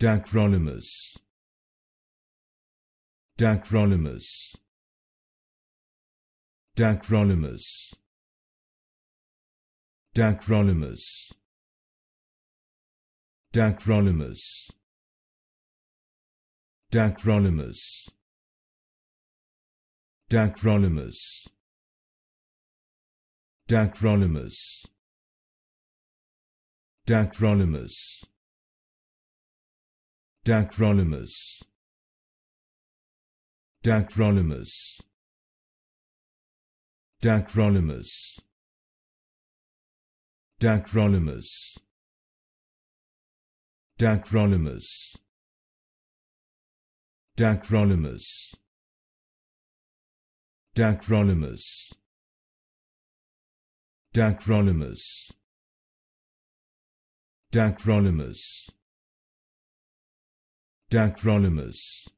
Tacrolimus, Tacrolimus, Tacrolimus, Tacrolimus, Tacrolimus, Tacrolimus, Tacrolimus, Tacrolimus, Tacrolimus, Tacrolimus, Tacrolimus, Tacrolimus, Tacrolimus, Tacrolimus, Tacrolimus, Tacrolimus, Tacrolimus, Tacrolimus, Tacrolimus,